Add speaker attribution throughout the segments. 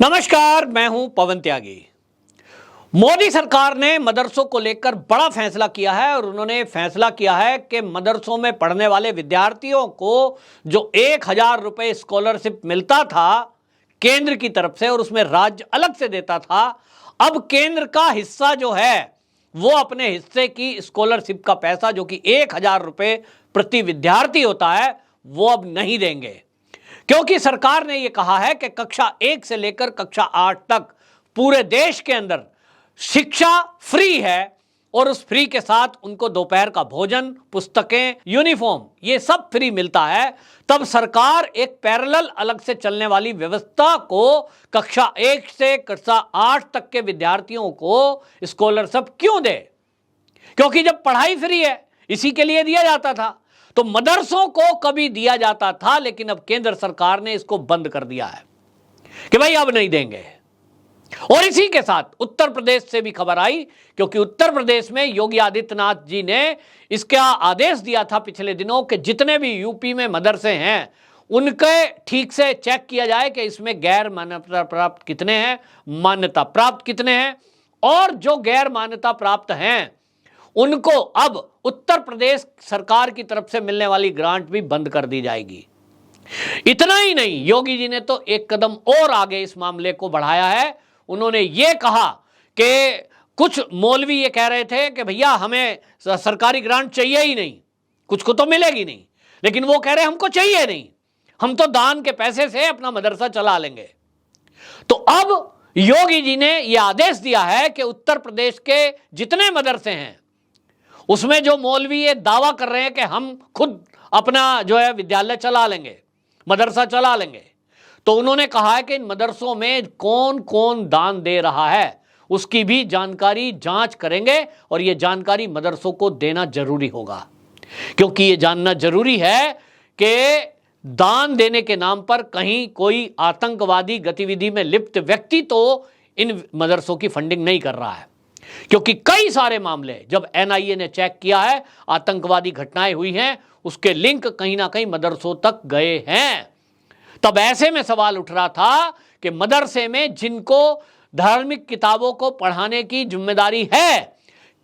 Speaker 1: नमस्कार, मैं हूं पवन त्यागी। मोदी सरकार ने मदरसों को लेकर बड़ा फैसला किया है और उन्होंने फैसला किया है कि मदरसों में पढ़ने वाले विद्यार्थियों को जो 1,000 रुपए स्कॉलरशिप मिलता था केंद्र की तरफ से और उसमें राज्य अलग से देता था, अब केंद्र का हिस्सा जो है वो अपने हिस्से की स्कॉलरशिप का पैसा जो कि 1,000 रुपए प्रति विद्यार्थी होता है वो अब नहीं देंगे, क्योंकि सरकार ने यह कहा है कि कक्षा 1 से लेकर कक्षा 8 तक पूरे देश के अंदर शिक्षा फ्री है और उस फ्री के साथ उनको दोपहर का भोजन, पुस्तकें, यूनिफॉर्म ये सब फ्री मिलता है। तब सरकार एक पैरेलल अलग से चलने वाली व्यवस्था को कक्षा 1 से कक्षा 8 तक के विद्यार्थियों को स्कॉलरशिप क्यों दे? क्योंकि जब पढ़ाई फ्री है इसी के लिए दिया जाता था, तो मदरसों को कभी दिया जाता था, लेकिन अब केंद्र सरकार ने इसको बंद कर दिया है कि भाई अब नहीं देंगे। और इसी के साथ उत्तर प्रदेश से भी खबर आई, क्योंकि उत्तर प्रदेश में योगी आदित्यनाथ जी ने इसका आदेश दिया था पिछले दिनों कि जितने भी यूपी में मदरसे हैं उनके ठीक से चेक किया जाए कि इसमें गैर मान्यता प्राप्त कितने हैं, मान्यता प्राप्त कितने हैं, और जो गैर मान्यता प्राप्त हैं उनको अब उत्तर प्रदेश सरकार की तरफ से मिलने वाली ग्रांट भी बंद कर दी जाएगी। इतना ही नहीं, योगी जी ने तो एक कदम और आगे इस मामले को बढ़ाया है। उन्होंने ये कहा कि कुछ मौलवी ये कह रहे थे कि भैया हमें सरकारी ग्रांट चाहिए ही नहीं, कुछ को तो मिलेगी नहीं, लेकिन वो कह रहे हमको चाहिए नहीं, हम तो दान के पैसे से अपना मदरसा चला लेंगे। तो अब योगी जी ने यह आदेश दिया है कि उत्तर प्रदेश के जितने मदरसे हैं उसमें जो मौलवी ये दावा कर रहे हैं कि हम खुद अपना जो है विद्यालय चला लेंगे, मदरसा चला लेंगे, तो उन्होंने कहा है कि इन मदरसों में कौन कौन दान दे रहा है उसकी भी जानकारी जांच करेंगे और ये जानकारी मदरसों को देना जरूरी होगा, क्योंकि ये जानना जरूरी है कि दान देने के नाम पर कहीं कोई आतंकवादी गतिविधि में लिप्त व्यक्ति तो इन मदरसों की फंडिंग नहीं कर रहा है। क्योंकि कई सारे मामले जब एनआईए ने चेक किया है, आतंकवादी घटनाएं हुई हैं, उसके लिंक कहीं ना कहीं मदरसों तक गए हैं। तब ऐसे में सवाल उठ रहा था कि मदरसे में जिनको धार्मिक किताबों को पढ़ाने की जिम्मेदारी है,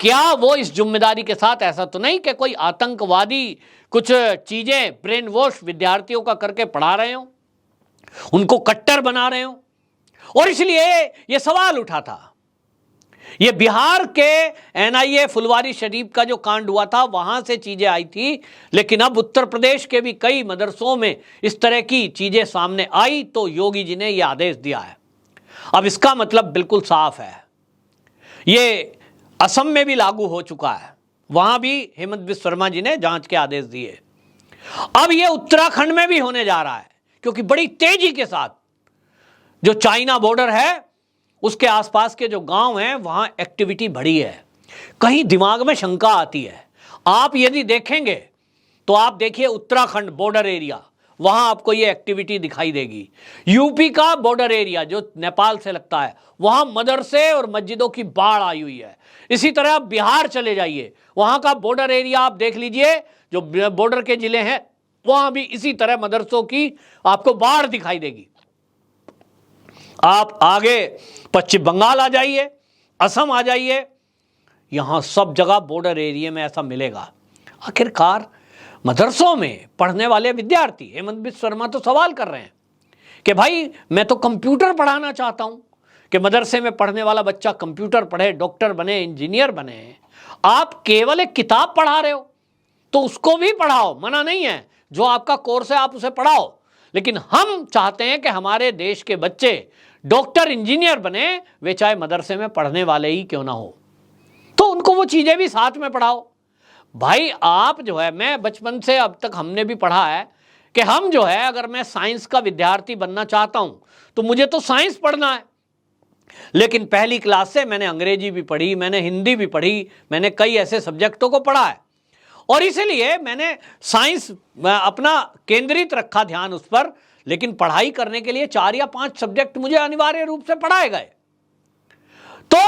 Speaker 1: क्या वो इस जिम्मेदारी के साथ ऐसा तो नहीं कि कोई आतंकवादी कुछ चीजें ब्रेन वॉश विद्यार्थियों का करके पढ़ा रहे हो, उनको कट्टर बना रहे हो? और इसलिए यह सवाल उठा था। ये बिहार के एनआईए फुलवारी शरीफ का जो कांड हुआ था वहां से चीजें आई थी, लेकिन अब उत्तर प्रदेश के भी कई मदरसों में इस तरह की चीजें सामने आई तो योगी जी ने यह आदेश दिया है। अब इसका मतलब बिल्कुल साफ है, ये असम में भी लागू हो चुका है, वहां भी हेमंत बिस्वा शर्मा जी ने जांच के आदेश दिए। अब यह उत्तराखंड में भी होने जा रहा है, क्योंकि बड़ी तेजी के साथ जो चाइना बॉर्डर है उसके आसपास के जो गांव हैं वहां एक्टिविटी बढ़ी है। कहीं दिमाग में शंका आती है, आप यदि देखेंगे तो आप देखिए उत्तराखंड बॉर्डर एरिया, वहां आपको ये एक्टिविटी दिखाई देगी। यूपी का बॉर्डर एरिया जो नेपाल से लगता है, वहां मदरसे और मस्जिदों की बाढ़ आई हुई है। इसी तरह आप बिहार चले जाइए, वहां का बॉर्डर एरिया आप देख लीजिए, जो बॉर्डर के जिले हैं वहां भी इसी तरह मदरसों की आपको बाढ़ दिखाई देगी। आप आगे पश्चिम बंगाल आ जाइए, असम आ जाइए, यहां सब जगह बॉर्डर एरिया में ऐसा मिलेगा। आखिरकार मदरसों में पढ़ने वाले विद्यार्थी, हेमंत बिस्वा शर्मा तो सवाल कर रहे हैं कि भाई मैं तो कंप्यूटर पढ़ाना चाहता हूं कि मदरसे में पढ़ने वाला बच्चा कंप्यूटर पढ़े, डॉक्टर बने, इंजीनियर बने। आप केवल एक किताब पढ़ा रहे हो तो उसको भी पढ़ाओ, मना नहीं है, जो आपका कोर्स है आप उसे पढ़ाओ, लेकिन हम चाहते हैं कि हमारे देश के बच्चे डॉक्टर, इंजीनियर बने, वे चाहे मदरसे में पढ़ने वाले ही क्यों ना हो, तो उनको वो चीजें भी साथ में पढ़ाओ। भाई आप जो है, मैं बचपन से अब तक हमने भी पढ़ा है कि हम जो है अगर मैं साइंस का विद्यार्थी बनना चाहता हूं तो मुझे तो साइंस पढ़ना है, लेकिन पहली क्लास से मैंने अंग्रेजी भी पढ़ी, मैंने हिंदी भी पढ़ी, मैंने कई ऐसे सब्जेक्टों को पढ़ा है और इसलिए मैंने साइंस अपना केंद्रित रखा ध्यान उस पर। लेकिन पढ़ाई करने के लिए 4 या 5 सब्जेक्ट मुझे अनिवार्य रूप से पढ़ाए गए। तो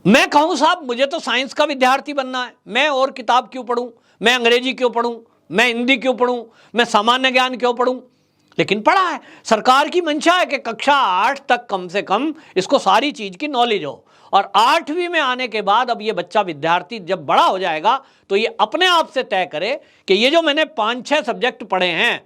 Speaker 1: मैं कहूं साहब मुझे तो साइंस का विद्यार्थी बनना है, मैं और किताब क्यों पढूं, मैं अंग्रेजी क्यों पढूं, मैं हिंदी क्यों पढूं, मैं सामान्य ज्ञान क्यों पढूं? लेकिन पढ़ा है। सरकार की मंशा है कि कक्षा 8 तक कम से कम इसको सारी चीज की नॉलेज हो, और 8वीं में आने के बाद अब ये बच्चा विद्यार्थी जब बड़ा हो जाएगा तो ये अपने आप से तय करे कि ये जो मैंने 5-6 सब्जेक्ट पढ़े हैं,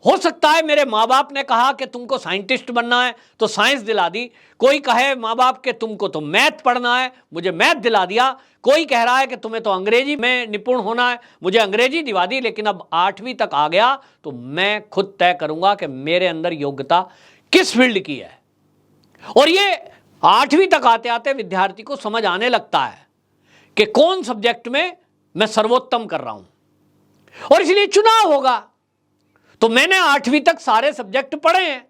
Speaker 1: हो सकता है मेरे माँ बाप ने कहा कि तुमको साइंटिस्ट बनना है तो साइंस दिला दी, कोई कहे माँ बाप के तुमको तो मैथ पढ़ना है, मुझे मैथ दिला दिया, कोई कह रहा है कि तुम्हें तो अंग्रेजी में निपुण होना है, मुझे अंग्रेजी दिला दी। लेकिन अब 8वीं तक आ गया तो मैं खुद तय करूंगा कि मेरे अंदर योग्यता किस फील्ड की है। और ये 8वीं तक आते आते विद्यार्थी को समझ आने लगता है कि कौन सब्जेक्ट में मैं सर्वोत्तम कर रहा हूं, और इसलिए चुनाव होगा। तो मैंने 8वीं तक सारे सब्जेक्ट पढ़े हैं।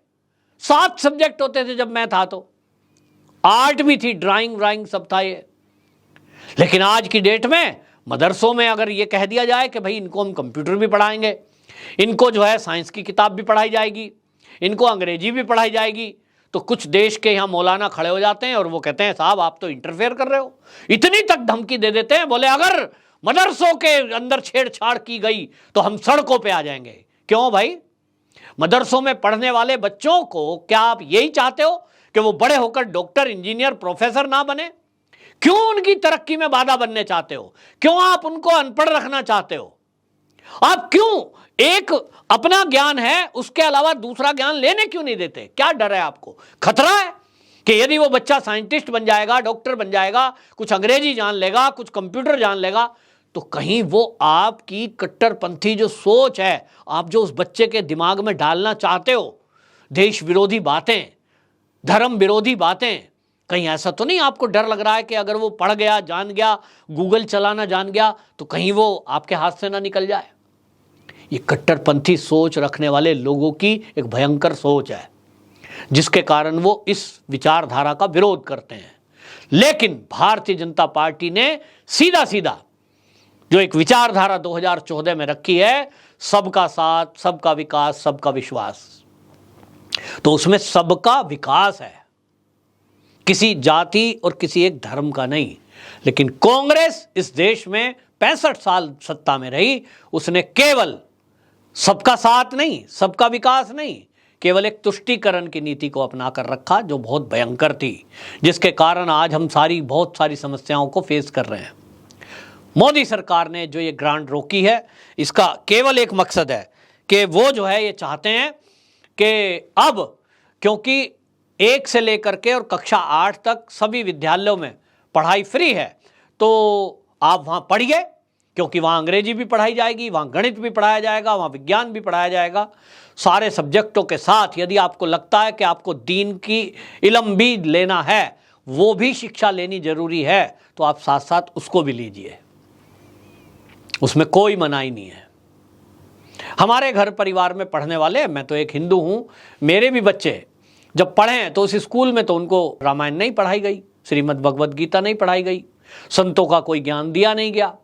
Speaker 1: 7 सब्जेक्ट होते थे जब मैं था, तो 8 भी थी, ड्राइंग व्राइंग सब था ये। लेकिन आज की डेट में मदरसों में अगर ये कह दिया जाए कि भाई इनको हम कंप्यूटर भी पढ़ाएंगे, इनको जो है साइंस की किताब भी पढ़ाई जाएगी, इनको अंग्रेजी भी पढ़ाई जाएगी, तो कुछ देश के यहाँ मौलाना खड़े हो जाते हैं और वो कहते हैं साहब आप तो इंटरफेयर कर रहे हो। इतनी तक धमकी दे देते हैं, बोले अगर मदरसों के अंदर छेड़छाड़ की गई तो हम सड़कों पे आ जाएंगे। क्यों भाई? मदरसों में पढ़ने वाले बच्चों को क्या आप यही चाहते हो कि वो बड़े होकर डॉक्टर, इंजीनियर, प्रोफेसर ना बने? क्यों उनकी तरक्की में बाधा बनने चाहते हो? क्यों आप उनको अनपढ़ रखना चाहते हो? आप क्यों एक अपना ज्ञान है उसके अलावा दूसरा ज्ञान लेने क्यों नहीं देते? क्या डर है आपको? खतरा है कि यदि वो बच्चा साइंटिस्ट बन जाएगा, डॉक्टर बन जाएगा, कुछ अंग्रेजी जान लेगा, कुछ कंप्यूटर जान लेगा, तो कहीं वो आपकी कट्टरपंथी जो सोच है, आप जो उस बच्चे के दिमाग में डालना चाहते हो, देश विरोधी बातें, धर्म विरोधी बातें, कहीं ऐसा तो नहीं आपको डर लग रहा है कि अगर वो पढ़ गया, जान गया, गूगल चलाना जान गया, तो कहीं वो आपके हाथ से ना निकल जाए? ये कट्टरपंथी सोच रखने वाले लोगों की एक भयंकर सोच है, जिसके कारण वो इस विचारधारा का विरोध करते हैं। लेकिन भारतीय जनता पार्टी ने सीधा सीधा जो एक विचारधारा 2014 में रखी है, सबका साथ, सबका विकास, सबका विश्वास, तो उसमें सबका विकास है, किसी जाति और किसी एक धर्म का नहीं। लेकिन कांग्रेस इस देश में 65 साल सत्ता में रही, उसने केवल सबका साथ नहीं, सबका विकास नहीं, केवल एक तुष्टीकरण की नीति को अपना कर रखा, जो बहुत भयंकर थी, जिसके कारण आज हम बहुत सारी समस्याओं को फेस कर रहे हैं। मोदी सरकार ने जो ये ग्रांट रोकी है, इसका केवल एक मकसद है कि वो जो है ये चाहते हैं कि अब क्योंकि 1 से लेकर के और कक्षा 8 तक सभी विद्यालयों में पढ़ाई फ्री है, तो आप वहाँ पढ़िए, क्योंकि वहाँ अंग्रेजी भी पढ़ाई जाएगी, वहाँ गणित भी पढ़ाया जाएगा, वहाँ विज्ञान भी पढ़ाया जाएगा, सारे सब्जेक्टों के साथ। यदि आपको लगता है कि आपको दीन की इल्म भी लेना है, वो भी शिक्षा लेनी जरूरी है, तो आप साथ साथ उसको भी लीजिए, उसमें कोई मनाही नहीं है। हमारे घर परिवार में पढ़ने वाले, मैं तो एक हिंदू हूँ, मेरे भी बच्चे जब पढ़े हैं तो उस स्कूल में तो उनको रामायण नहीं पढ़ाई गई, श्रीमद् भगवद गीता नहीं पढ़ाई गई, संतों का कोई ज्ञान दिया नहीं गया।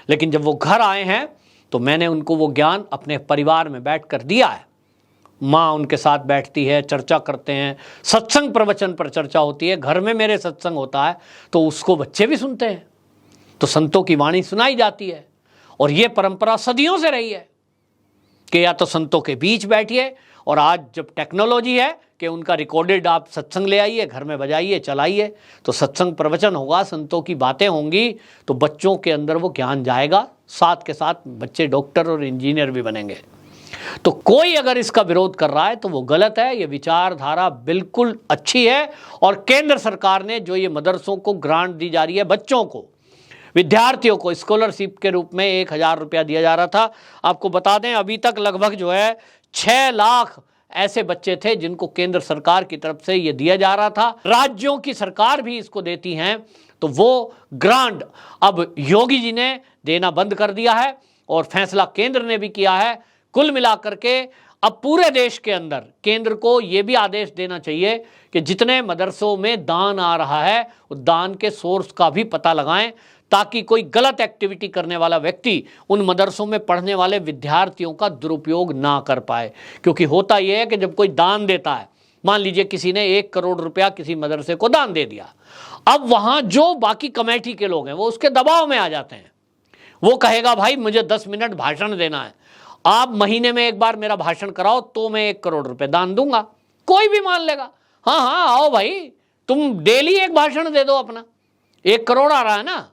Speaker 1: लेकिन जब वो घर आए हैं तो मैंने उनको वो ज्ञान अपने परिवार में बैठ कर दिया है। माँ उनके साथ बैठती है, चर्चा करते हैं, सत्संग प्रवचन पर चर्चा होती है, घर में मेरे सत्संग होता है तो उसको बच्चे भी सुनते हैं, तो संतों की वाणी सुनाई जाती है। और ये परंपरा सदियों से रही है कि या तो संतों के बीच बैठिए, और आज जब टेक्नोलॉजी है कि उनका रिकॉर्डेड आप सत्संग ले आइए, घर में बजाइए, चलाइए, तो सत्संग प्रवचन होगा, संतों की बातें होंगी, तो बच्चों के अंदर वो ज्ञान जाएगा, साथ के साथ बच्चे डॉक्टर और इंजीनियर भी बनेंगे। तो कोई अगर इसका विरोध कर रहा है तो वो गलत है। ये विचारधारा बिल्कुल अच्छी है। और केंद्र सरकार ने जो ये मदरसों को ग्रांट दी जा रही है, बच्चों को, विद्यार्थियों को स्कॉलरशिप के रूप में 1000 रुपया दिया जा रहा था। आपको बता दें अभी तक लगभग जो है 6 लाख ऐसे बच्चे थे जिनको केंद्र सरकार की तरफ से ये दिया जा रहा था। राज्यों की सरकार भी इसको देती हैं, तो वो ग्रांट अब योगी जी ने देना बंद कर दिया है और फैसला केंद्र ने भी किया है। कुल मिलाकर के अब पूरे देश के अंदर केंद्र को ये भी आदेश देना चाहिए कि जितने मदरसों में दान आ रहा है, उस दान के सोर्स का भी पता लगाएं, ताकि कोई गलत एक्टिविटी करने वाला व्यक्ति उन मदरसों में पढ़ने वाले विद्यार्थियों का दुरुपयोग ना कर पाए। क्योंकि होता यह है कि जब कोई दान देता है, मान लीजिए किसी ने 1 करोड़ रुपया किसी मदरसे को दान दे दिया, अब वहाँ जो बाकी कमेटी के लोग हैं वो उसके दबाव में आ जाते हैं। वो कहेगा भाई मुझे 10 मिनट भाषण देना है, आप महीने में एक बार मेरा भाषण कराओ तो मैं 1 करोड़ रुपए दान दूंगा। कोई भी मान लेगा, हाँ हाँ आओ भाई, तुम डेली एक भाषण दे दो अपना, 1 करोड़ आ रहा है ना।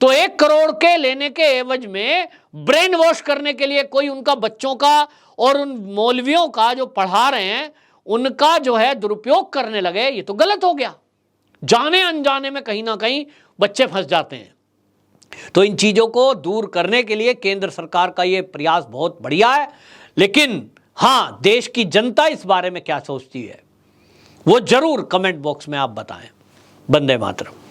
Speaker 1: तो 1 करोड़ के लेने के एवज में ब्रेन वॉश करने के लिए कोई उनका बच्चों का और उन मौलवियों का जो पढ़ा रहे हैं उनका जो है दुरुपयोग करने लगे, ये तो गलत हो गया। जाने अनजाने में कहीं ना कहीं बच्चे फंस जाते हैं। तो इन चीजों को दूर करने के लिए केंद्र सरकार का ये प्रयास बहुत बढ़िया है, लेकिन हां, देश की जनता इस बारे में क्या सोचती है वो जरूर कमेंट बॉक्स में आप बताएं। वंदे मातरम।